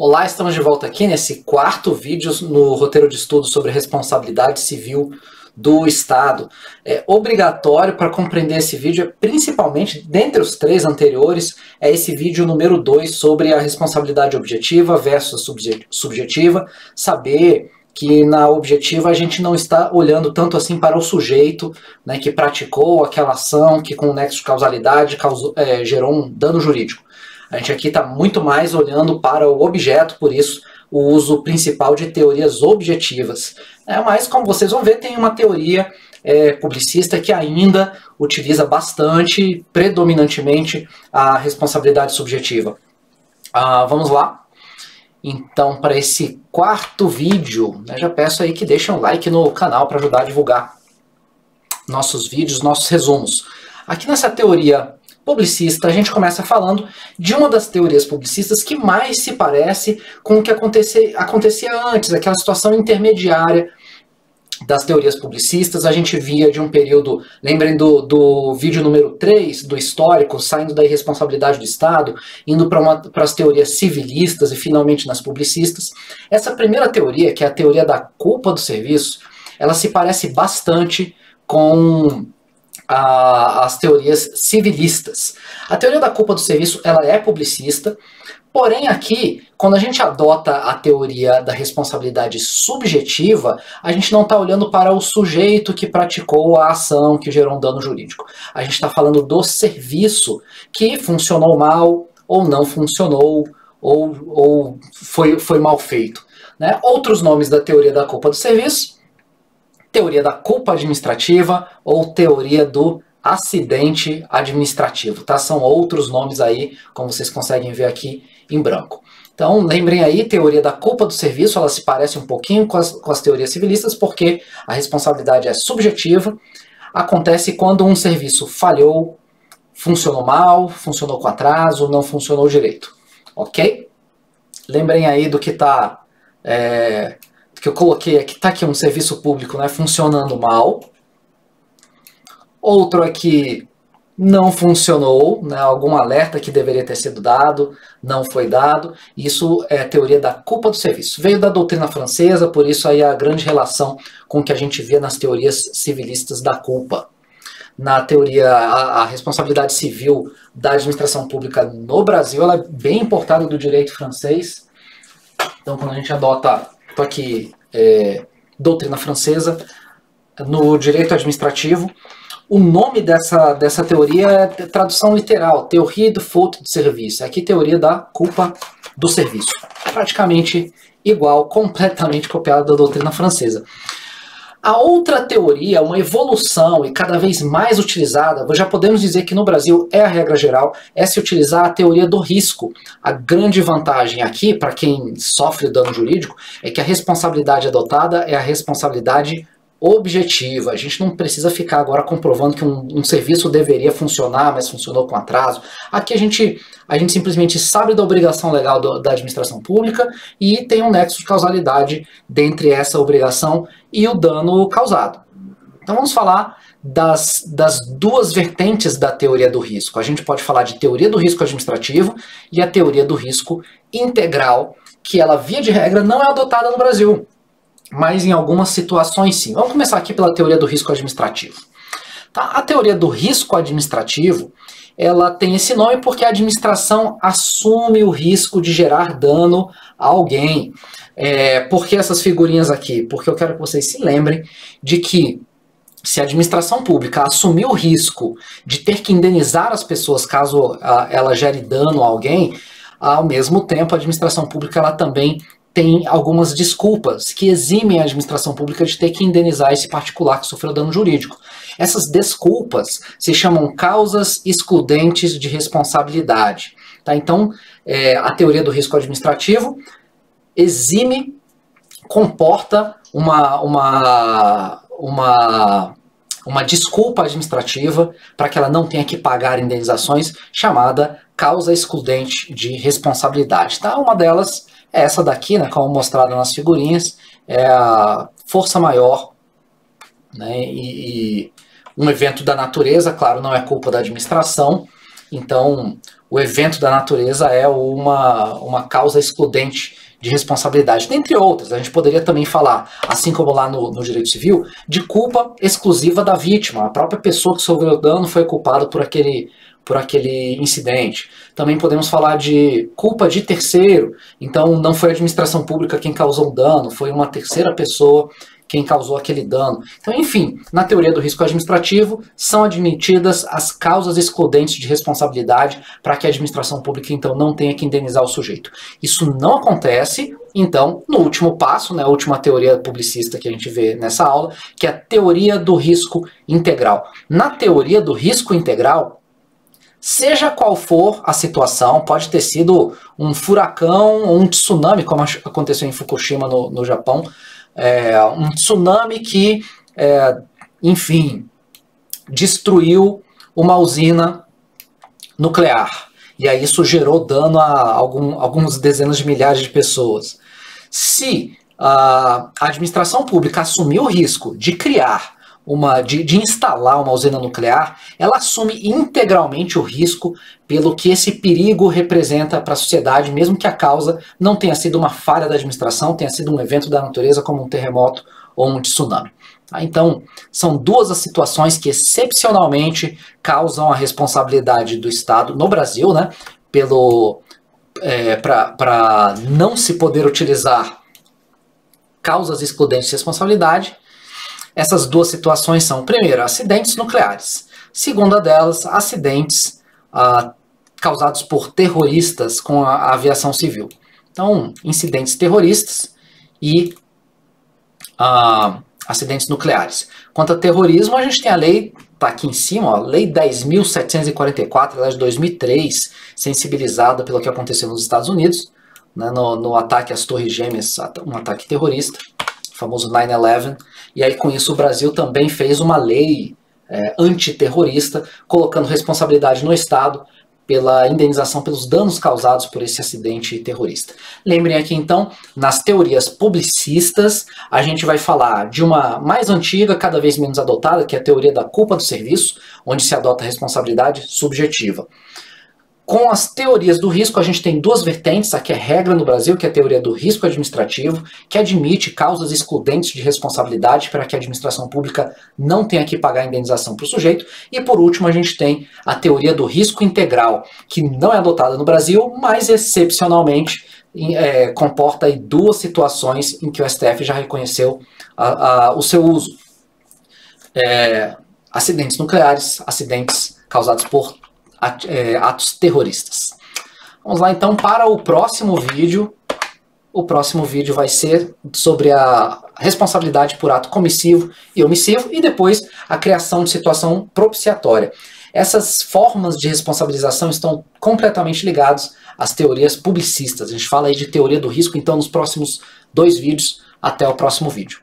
Olá, estamos de volta aqui nesse quarto vídeo no roteiro de estudo sobre responsabilidade civil do Estado. É obrigatório para compreender esse vídeo, principalmente, dentre os três anteriores, é esse vídeo número 2 sobre a responsabilidade objetiva versus subjetiva, saber que na objetiva a gente não está olhando tanto assim para o sujeito, né, que praticou aquela ação que com o nexo de causalidade gerou um dano jurídico. A gente aqui está muito mais olhando para o objeto, por isso o uso principal de teorias objetivas. Mas, como vocês vão ver, tem uma teoria publicista que ainda utiliza bastante, predominantemente, a responsabilidade subjetiva. Vamos lá. Então, para esse quarto vídeo, já peço aí que deixem um like no canal para ajudar a divulgar nossos vídeos, nossos resumos. Aqui nessa teoria publicista, a gente começa falando de uma das teorias publicistas que mais se parece com o que acontecia antes, aquela situação intermediária das teorias publicistas. A gente via de um período, lembrem do vídeo número 3, do histórico, saindo da irresponsabilidade do Estado, indo para as teorias civilistas e finalmente nas publicistas. Essa primeira teoria, que é a teoria da culpa do serviço, ela se parece bastante com as teorias civilistas. A teoria da culpa do serviço, ela é publicista, porém aqui, quando a gente adota a teoria da responsabilidade subjetiva, a gente não está olhando para o sujeito que praticou a ação que gerou um dano jurídico. A gente está falando do serviço que funcionou mal, ou não funcionou, ou foi mal feito, né? Outros nomes da teoria da culpa do serviço: teoria da culpa administrativa ou teoria do acidente administrativo, tá? São outros nomes aí, como vocês conseguem ver aqui em branco. Então, lembrem aí, teoria da culpa do serviço, ela se parece um pouquinho com as teorias civilistas, porque a responsabilidade é subjetiva, acontece quando um serviço falhou, funcionou mal, funcionou com atraso, não funcionou direito, ok? Lembrem aí do que que eu coloquei aqui, está aqui um serviço público, né, funcionando mal. Outro aqui não funcionou, né, algum alerta que deveria ter sido dado, não foi dado. Isso é a teoria da culpa do serviço. Veio da doutrina francesa, por isso aí a grande relação com o que a gente vê nas teorias civilistas da culpa. Na teoria, a responsabilidade civil da administração pública no Brasil, ela é bem importada do direito francês. Então, quando a gente adota aqui doutrina francesa no direito administrativo, o nome dessa teoria é tradução literal, théorie de faute de service. Aqui, teoria da culpa do serviço. Praticamente igual, completamente copiada da doutrina francesa. A outra teoria, uma evolução e cada vez mais utilizada, já podemos dizer que no Brasil é a regra geral, é se utilizar a teoria do risco. A grande vantagem aqui, para quem sofre dano jurídico, é que a responsabilidade adotada é a responsabilidade objetiva. A gente não precisa ficar agora comprovando que um serviço deveria funcionar, mas funcionou com atraso. Aqui a gente simplesmente sabe da obrigação legal da administração pública e tem um nexo de causalidade dentre essa obrigação e o dano causado. Então vamos falar das duas vertentes da teoria do risco. A gente pode falar de teoria do risco administrativo e a teoria do risco integral, que ela, via de regra, não é adotada no Brasil, mas em algumas situações sim. Vamos começar aqui pela teoria do risco administrativo. Tá? A teoria do risco administrativo, ela tem esse nome porque a administração assume o risco de gerar dano a alguém. Por que essas figurinhas aqui? Porque eu quero que vocês se lembrem de que se a administração pública assumir o risco de ter que indenizar as pessoas caso ela gere dano a alguém, ao mesmo tempo a administração pública ela também tem algumas desculpas que eximem a administração pública de ter que indenizar esse particular que sofreu dano jurídico. Essas desculpas se chamam causas excludentes de responsabilidade. Tá? Então, a teoria do risco administrativo comporta uma desculpa administrativa para que ela não tenha que pagar indenizações, chamada causa excludente de responsabilidade. Tá? Uma delas é essa daqui, né, como mostrado nas figurinhas, é a força maior, né, e um evento da natureza, claro, não é culpa da administração, Então, o evento da natureza é uma causa excludente de responsabilidade, dentre outras. A gente poderia também falar, assim como lá no direito civil, de culpa exclusiva da vítima. A própria pessoa que sofreu o dano foi culpada por aquele incidente. Também podemos falar de culpa de terceiro. Então, não foi a administração pública quem causou o dano, foi uma terceira pessoa quem causou aquele dano. Então, enfim, na teoria do risco administrativo, são admitidas as causas excludentes de responsabilidade para que a administração pública, então, não tenha que indenizar o sujeito. Isso não acontece, então, no último passo, né, a última teoria publicista que a gente vê nessa aula, que é a teoria do risco integral. Na teoria do risco integral, seja qual for a situação, pode ter sido um furacão ou um tsunami, como aconteceu em Fukushima, no Japão, um tsunami que, enfim, destruiu uma usina nuclear. E aí isso gerou dano a algumas dezenas de milhares de pessoas. Se a administração pública assumiu o risco de criar de instalar uma usina nuclear, ela assume integralmente o risco pelo que esse perigo representa para a sociedade, mesmo que a causa não tenha sido uma falha da administração, tenha sido um evento da natureza como um terremoto ou um tsunami. Então, são duas as situações que excepcionalmente causam a responsabilidade do Estado no Brasil, né, para não se poder utilizar causas excludentes de responsabilidade. Essas duas situações são, primeiro, acidentes nucleares. Segunda delas, acidentes causados por terroristas com a aviação civil. Então, incidentes terroristas e acidentes nucleares. Quanto a terrorismo, a gente tem a lei, está aqui em cima, a Lei 10.744, ela é de 2003, sensibilizada pelo que aconteceu nos Estados Unidos, né, no ataque às Torres Gêmeas, um ataque terrorista, o famoso 9/11, e aí com isso o Brasil também fez uma lei antiterrorista, colocando responsabilidade no Estado pela indenização pelos danos causados por esse acidente terrorista. Lembrem aqui então, nas teorias publicistas, a gente vai falar de uma mais antiga, cada vez menos adotada, que é a teoria da culpa do serviço, onde se adota a responsabilidade subjetiva. Com as teorias do risco, a gente tem duas vertentes. Aqui é regra no Brasil, que é a teoria do risco administrativo, que admite causas excludentes de responsabilidade para que a administração pública não tenha que pagar a indenização para o sujeito. E por último, a gente tem a teoria do risco integral, que não é adotada no Brasil, mas excepcionalmente comporta aí duas situações em que o STF já reconheceu o seu uso. Acidentes nucleares, acidentes causados por atos terroristas. Vamos lá então para o próximo vídeo. O próximo vídeo vai ser sobre a responsabilidade por ato comissivo e omissivo e depois a criação de situação propiciatória. Essas formas de responsabilização estão completamente ligadas às teorias publicistas. A gente fala aí de teoria do risco então nos próximos 2 vídeos. Até o próximo vídeo.